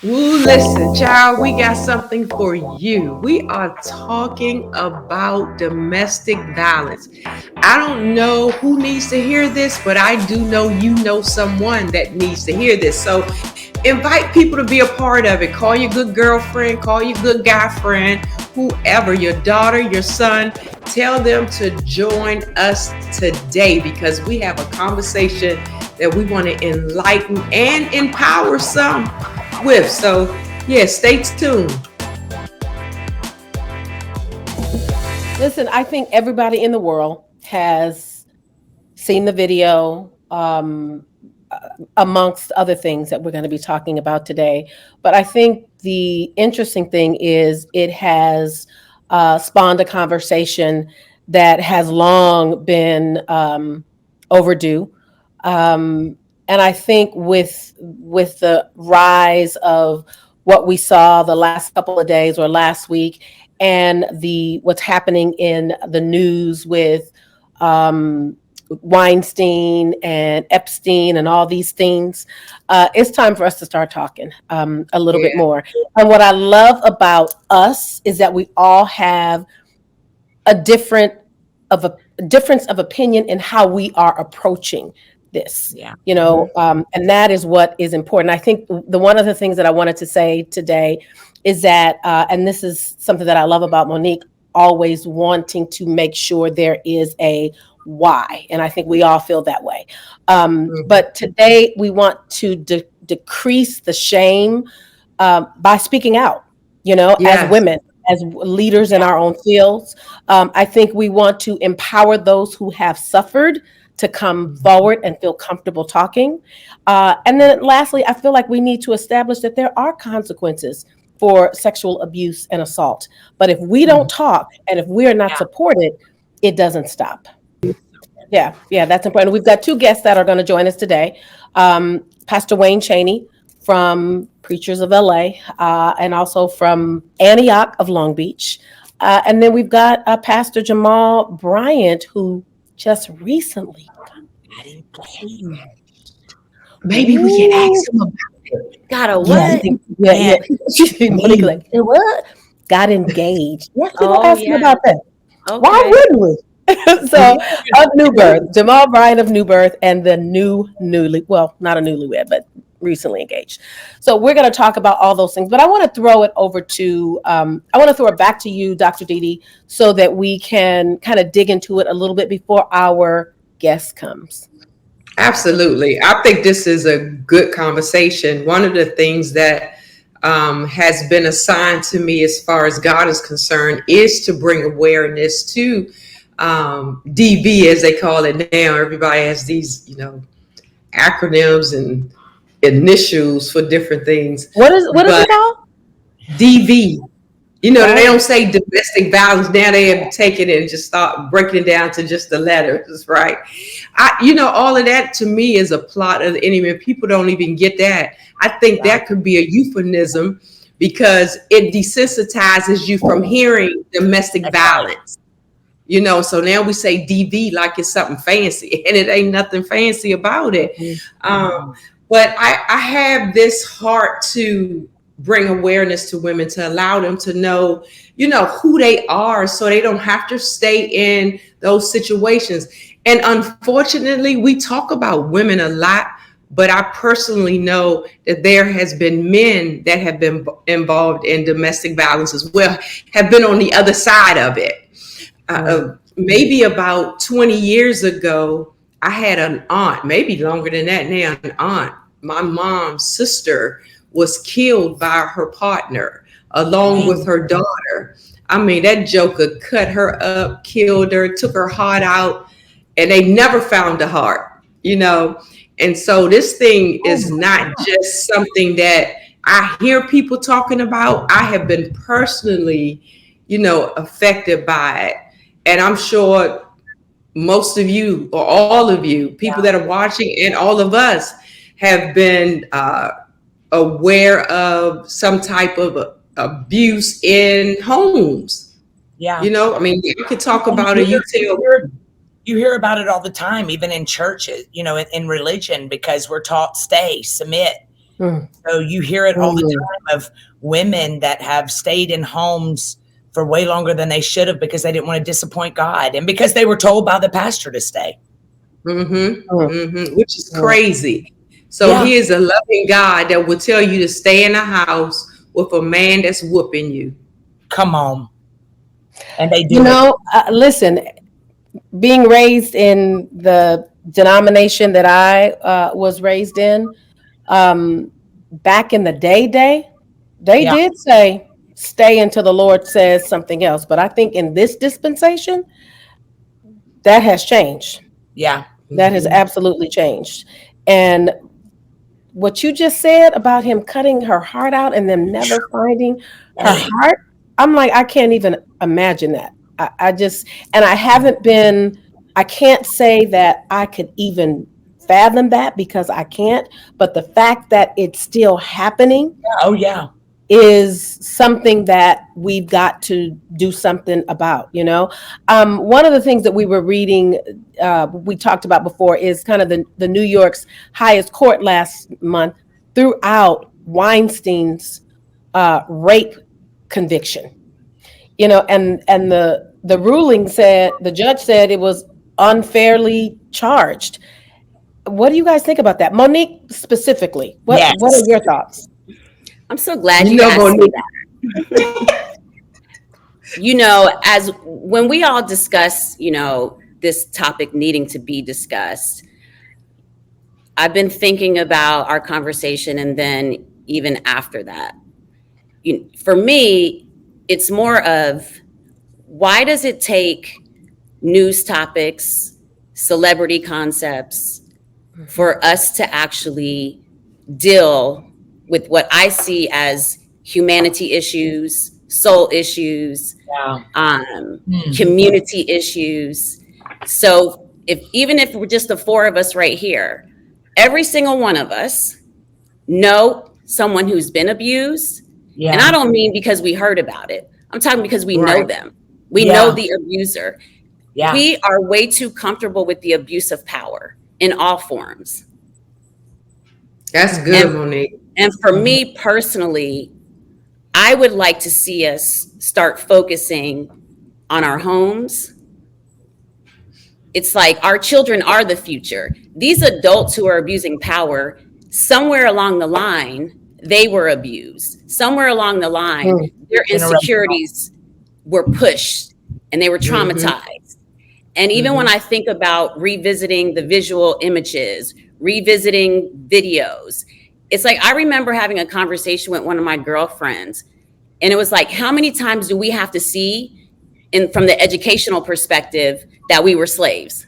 Ooh, listen, child, we got something for you. We are talking about domestic violence. I don't know who needs to hear this, but I do know you know someone that needs to hear this. So invite people to be a part of it. Call your good girlfriend, call your good guy friend, whoever, your daughter, your son. Tell them to join us today because we have a conversation that we want to enlighten and empower some with. So, yeah, stay tuned. Listen, I think everybody in the world has seen the video, amongst other things that we're going to be talking about today. But I think the interesting thing is it has spawned a conversation that has long been overdue. And I think with the rise of what we saw the last couple of days or last week, and the what's happening in the news with um, Weinstein and Epstein and all these things, it's time for us to start talking a little bit Yeah. more. And what I love about us is that we all have a different of a difference of opinion in how we are approaching this. Yeah. And that is what is important. I think the one of the things that I wanted to say today is that, and this is something that I love about Monique, always wanting to make sure there is a why, and I think we all feel that way. But today we want to decrease the shame by speaking out. As Yes. women, as leaders in our own fields. I think we want to empower those who have suffered to come forward and feel comfortable talking. And then lastly, I feel like we need to establish that there are consequences for sexual abuse and assault. But if we don't talk and if we are not Yeah. supported, it doesn't stop. Yeah, that's important. We've got two guests that are going to join us today. Pastor Wayne Cheney from Preachers of LA, and also from Antioch of Long Beach. And then we've got Pastor Jamal Bryant, who just recently got engaged. Maybe we can Ooh. ask him about it. Got a Yeah, what? yeah. Monique Me. like, "Hey, what? Got engaged. Yes, we're gonna Oh ask him yeah. about that. Why Okay. wouldn't we? So of New Birth, Jamal Bryant of New Birth, and the newly, well, not a newlywed, but recently engaged. So we're going to talk about all those things. But I want to throw it over to, I want to throw it back to you, Dr. Didi, so that we can kind of dig into it a little bit before our guest comes. Absolutely. I think this is a good conversation. One of the things that has been assigned to me as far as God is concerned is to bring awareness to DV, as they call it now. Everybody has these, acronyms and initials for different things. What is it But called? DV, they Oh, don't say domestic violence. Now they have taken it and just start breaking it down to just the letters, right? All of that to me is a plot of the enemy. People don't even get that. I think Yeah. that could be a euphemism because it desensitizes you from hearing domestic That's right. violence. So now we say DV like it's something fancy, and it ain't nothing fancy about it. mhm. Um, but I have this heart to bring awareness to women to allow them to know, who they are so they don't have to stay in those situations. And unfortunately, we talk about women a lot, but I personally know that there has been men that have been involved in domestic violence as well, have been on the other side of it. Maybe about 20 years ago, I had an aunt, maybe longer than that now, an aunt. My mom's sister was killed by her partner along with Mhm. her daughter. I mean, that joker cut her up, killed her, took her heart out, and they never found the heart. And so this thing Oh is my not God. just something that I hear people talking about. I have been personally, affected by it. And I'm sure most of you or all of you, people Yeah. that are watching, and all of us have been aware of some type of abuse in homes. Yeah. I mean, you could talk Well, about it. You tell. you hear about it all the time, even in churches, in religion, because we're taught stay, submit. So you hear it all the time of women that have stayed in homes for way longer than they should have because they didn't want to disappoint God and because they were told by the pastor to stay. Which is crazy. So Yeah. here's a loving God that will tell you to stay in a house with a man that's whooping you. Come on. And they do. You know, listen, being raised in the denomination that I was raised in, back in the day, they did say, stay until the Lord says something else. But I think in this dispensation, that has changed. Yeah. That has absolutely changed. And what you just said about him cutting her heart out and them never finding her heart, I'm like, I can't even imagine that. I just, and I can't say that I could even fathom that because I can't, but the fact that it's still happening Oh, yeah. is something that we've got to do something about, you know? One of the things that we were reading, we talked about before, is kind of the New York's highest court last month threw out Weinstein's rape conviction, you know, and the ruling said, the judge said it was unfairly charged. What do you guys think about that? Monique, specifically, what are your thoughts? I'm so glad you asked me that. You know, as when we all discuss, you know, this topic needing to be discussed, I've been thinking about our conversation and then even after that. For me, it's more of, why does it take news topics, celebrity concepts for us to actually deal with what I see as humanity issues, soul issues, community issues? So even if we're just the four of us right here, every single one of us know someone who's been abused. And I don't mean because we heard about it. I'm talking because we know them. We know the abuser. We are way too comfortable with the abuse of power in all forms. That's good, Monique. And for me personally, I would like to see us start focusing on our homes. It's like our children are the future. These adults who are abusing power, somewhere along the line, they were abused. Somewhere along the line, their insecurities were pushed and they were traumatized. And even when I think about revisiting the visual images, revisiting videos, it's like, I remember having a conversation with one of my girlfriends, and it was like, how many times do we have to see from the educational perspective that we were slaves?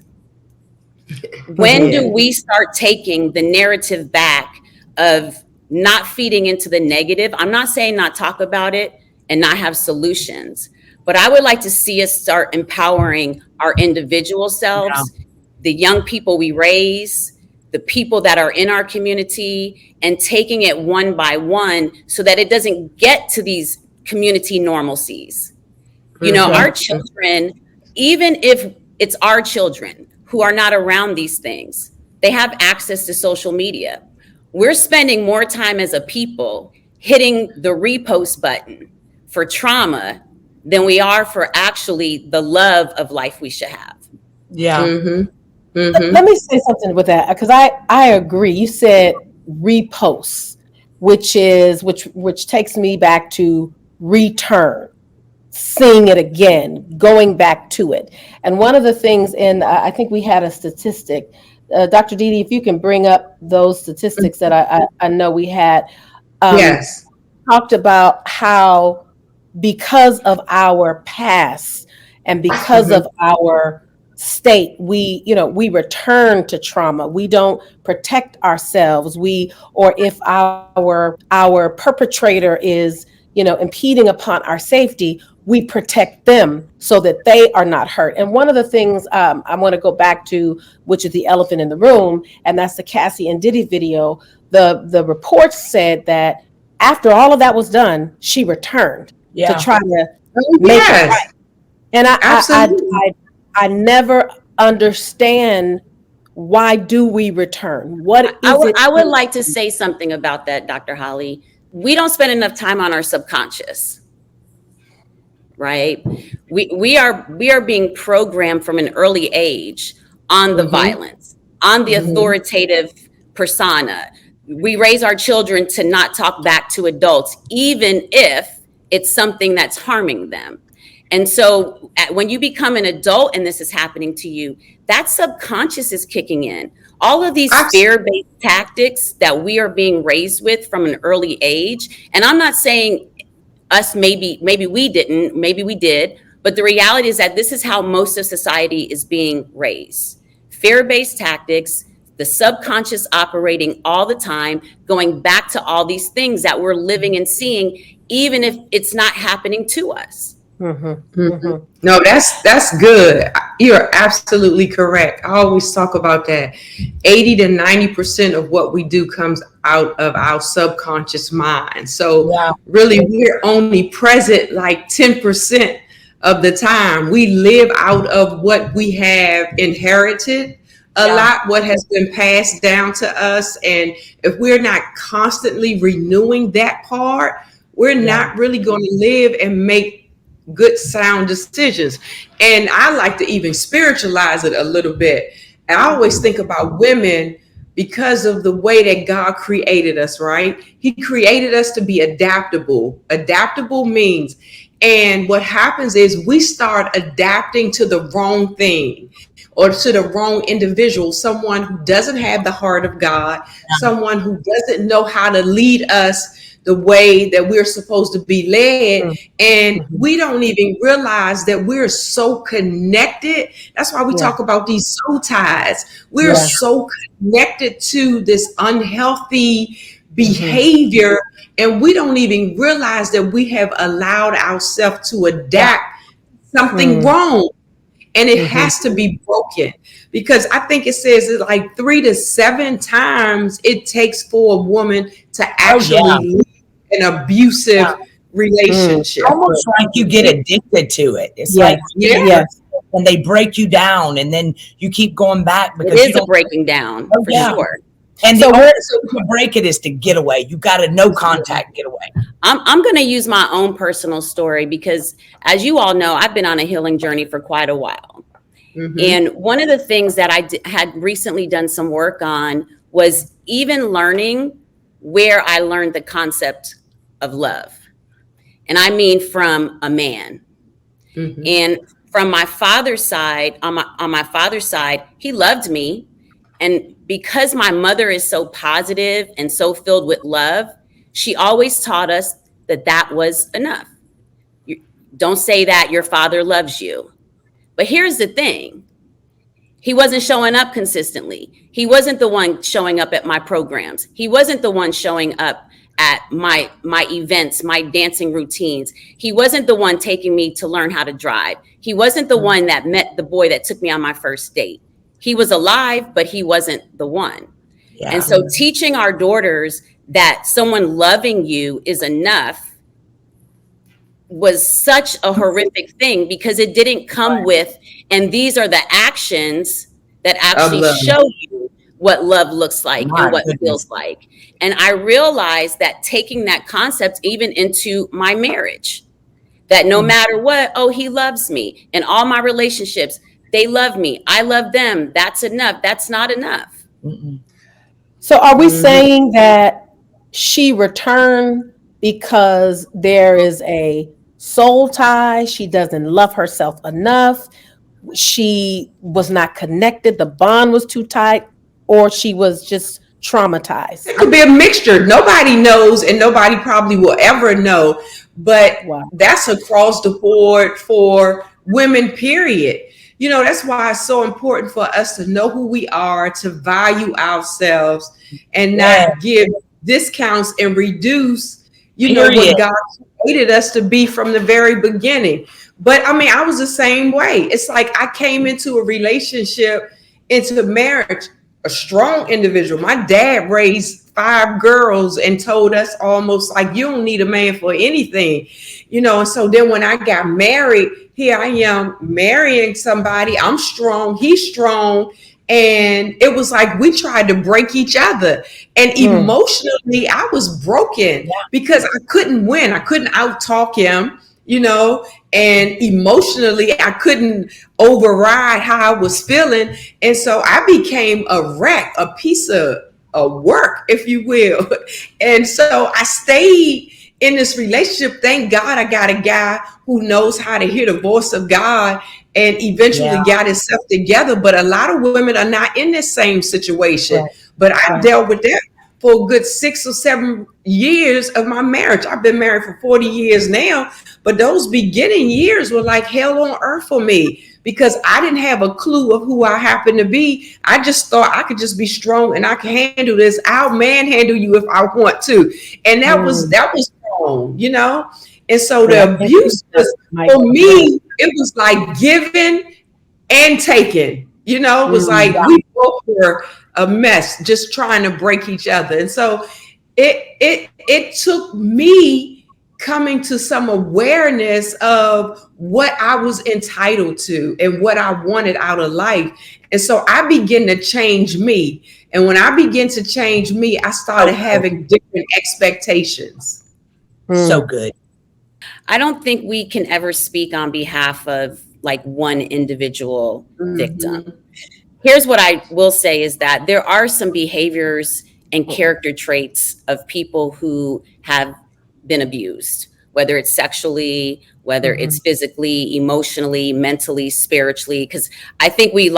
When do we start taking the narrative back of not feeding into the negative? I'm not saying not talk about it and not have solutions, but I would like to see us start empowering our individual selves, the young people we raise, the people that are in our community, and taking it one by one so that it doesn't get to these community normalcies. You know, our children, even if it's our children who are not around these things, they have access to social media. We're spending more time as a people hitting the repost button for trauma than we are for actually the love of life we should have. Let me say something with that, because I agree. You said reposts, which takes me back to return, seeing it again, going back to it. And one of the things, and I think we had a statistic, Dr. Didi, if you can bring up those statistics that I know we had. Yes. Talked about how, because of our past and because of our state, we return to trauma. We don't protect ourselves. Or if our perpetrator is, impeding upon our safety, we protect them so that they are not hurt. And one of the things I want to go back to, which is the elephant in the room, and that's the Cassie and Diddy video. The reports said that after all of that was done, she returned to try to make it right. And I never understand why do we return? What I is would it? I would like to say something about that, Dr. Holly. We don't spend enough time on our subconscious, right? We are being programmed from an early age on the violence, on the authoritative persona. We raise our children to not talk back to adults, even if it's something that's harming them. And so when you become an adult and this is happening to you, that subconscious is kicking in. All of these fear-based tactics that we are being raised with from an early age. And I'm not saying us, maybe we didn't, maybe we did, but the reality is that this is how most of society is being raised. Fear-based tactics, the subconscious operating all the time, going back to all these things that we're living and seeing, even if it's not happening to us. No, that's good. You're absolutely correct. I always talk about that. 80 to 90% of what we do comes out of our subconscious mind. So really, we're only present like 10% of the time. We live out of what we have inherited a lot, what has been passed down to us. And if we're not constantly renewing that part, we're not really going to live and make good sound decisions. And I like to even spiritualize it a little bit. And I always think about women because of the way that God created us, right? He created us to be adaptable. Adaptable means, and what happens is we start adapting to the wrong thing or to the wrong individual, someone who doesn't have the heart of God, someone who doesn't know how to lead us the way that we're supposed to be led. And we don't even realize that we're so connected. That's why we talk about these soul ties. We're so connected to this unhealthy behavior, and we don't even realize that we have allowed ourselves to adapt something wrong. And it has to be broken, because I think it says it like 3 to 7 times it takes for a woman to actually leave an abusive relationship. Almost like you get addicted to it. It's like when they break you down, and then you keep going back because it is a breaking down for sure. And the only way to break it is to get away. You got to no contact, get away. I'm going to use my own personal story because, as you all know, I've been on a healing journey for quite a while. And one of the things that I had recently done some work on was even learning where I learned the concept of love. And I mean from a man. And from my father's side, on my father's side, he loved me. And because my mother is so positive and so filled with love, she always taught us that that was enough. Don't say that your father loves you. But here's the thing. He wasn't showing up consistently. He wasn't the one showing up at my programs. He wasn't the one showing up at my events, my dancing routines. He wasn't the one taking me to learn how to drive. He wasn't the one that met the boy that took me on my first date. He was alive, but he wasn't the one. And so teaching our daughters that someone loving you is enough was such a horrific thing, because it didn't come with, and these are the actions that actually show you what love looks like and what feels like. And I realized that taking that concept even into my marriage, that no matter what, oh, he loves me. In all my relationships, they love me. I love them. That's enough. That's not enough. So are we saying that she returned because there is a soul tie? She doesn't love herself enough. She was not connected. The bond was too tight, or she was just traumatized. It could be a mixture. Nobody knows, and nobody probably will ever know. But that's across the board for women, period. You know, that's why it's so important for us to know who we are, to value ourselves, and not give discounts and reduce, what God created us to be from the very beginning. But I mean, I was the same way. It's like I came into a relationship, into marriage, a strong individual. My dad raised 5 girls and told us almost like, you don't need a man for anything, And so then when I got married, here I am marrying somebody. I'm strong. He's strong. And it was like we tried to break each other. And emotionally, I was broken because I couldn't win. I couldn't out-talk him, and emotionally, I couldn't override how I was feeling. And so I became a wreck, a piece of work, if you will. And so I stayed in this relationship. Thank God I got a guy who knows how to hear the voice of God and eventually got himself together. But a lot of women are not in this same situation. Right. But I dealt with that for a good 6 or 7 years of my marriage. I've been married for 40 years now, but those beginning years were like hell on earth for me because I didn't have a clue of who I happened to be. I just thought I could just be strong and I can handle this. I'll manhandle you if I want to. And that was wrong, And so the abuse was, for me, it was like giving and taking. It was like we both were a mess, just trying to break each other. And so it took me coming to some awareness of what I was entitled to and what I wanted out of life. And so I began to change me. And when I began to change me, I started having different expectations. So good. I don't think we can ever speak on behalf of like one individual victim. Here's what I will say is that there are some behaviors and character traits of people who have been abused, whether it's sexually, whether it's physically, emotionally, mentally, spiritually, because I think we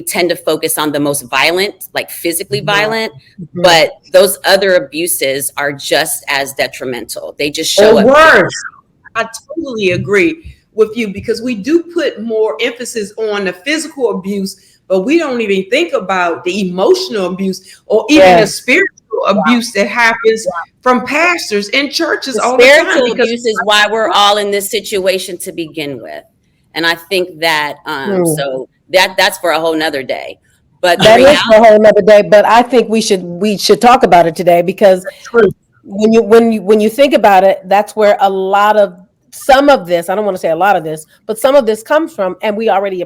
tend to focus on the most violent, like physically violent, but those other abuses are just as detrimental. They just show up. Worse. I totally agree with you because we do put more emphasis on the physical abuse, but we don't even think about the emotional abuse or even the spiritual abuse that happens from pastors in churches all the time. Spiritual abuse is why we're all in this situation to begin with. And I think that, so that's for a whole nother day. But that is for a whole nother day. But I think we should talk about it today because when you think about it, that's where some of this, I don't want to say a lot of this, but some of this comes from, and we already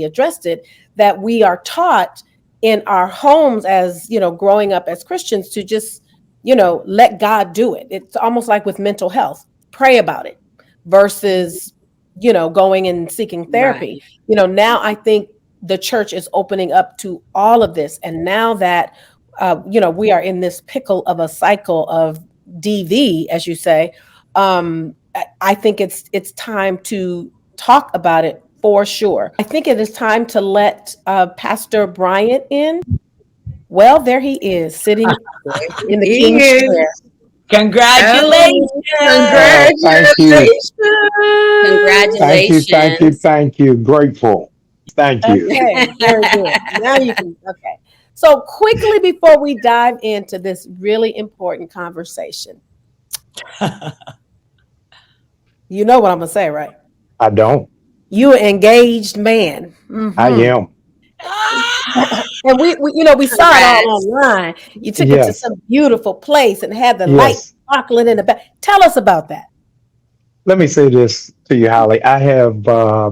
addressed it, that we are taught in our homes as, growing up as Christians to just, let God do it. It's almost like with mental health, pray about it versus, going and seeking therapy. Right. Now I think the church is opening up to all of this. And now that, we are in this pickle of a cycle of DV, as you say, I think it's time to talk about it for sure. I think it is time to let Pastor Bryant in. Well, there he is, sitting in the king's chair. Congratulations! Congratulations! Congratulations! Thank you. Grateful. Thank you. Okay, very good. Now you can. Okay. So quickly before we dive into this really important conversation. You know what I'm gonna say, right? I don't. You're an engaged man. I am. And we saw it all online. You took it to some beautiful place and had the lights sparkling in the back. Tell us about that. Let me say this to you, Holly. I have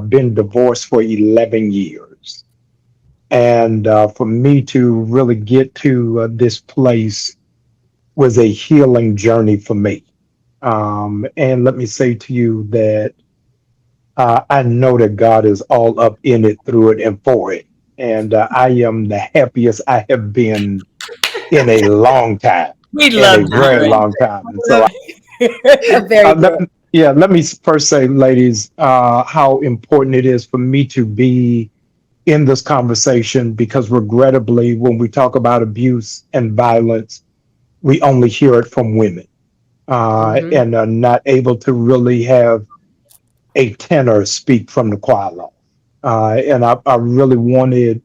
been divorced for 11 years. And for me to really get to this place was a healing journey for me. And let me say to you that I know that God is all up in it, through it, and for it. And I am the happiest I have been in a long time. We love a very long time. And so let me first say, ladies, how important it is for me to be in this conversation, because regrettably, when we talk about abuse and violence, we only hear it from women. And are not able to really have a tenor speak from the choir loft. And I really wanted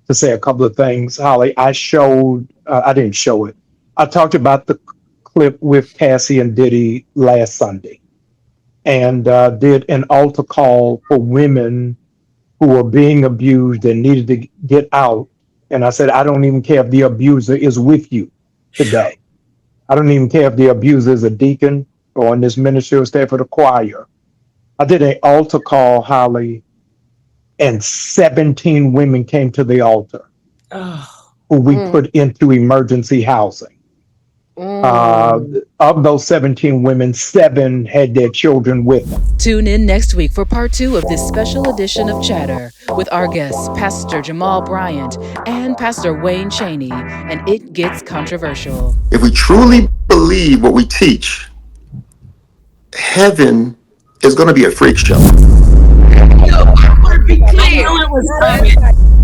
to say a couple of things. Holly, I didn't show it. I talked about the clip with Cassie and Diddy last Sunday, and did an altar call for women who were being abused and needed to get out. And I said, I don't even care if the abuser is with you today. I don't even care if the abuser is a deacon or in this ministry or staff of the choir. I did an altar call, Holly, and 17 women came to the altar. Oh, who we put into emergency housing. Of those 17 women, 7 had their children with them. Tune in next week for part 2 of this special edition of Chatter with our guests, Pastor Jamal Bryant and Pastor Wayne Chaney, and it gets controversial. If we truly believe what we teach, heaven is going to be a freak show. I want to be I clear. knew it was coming.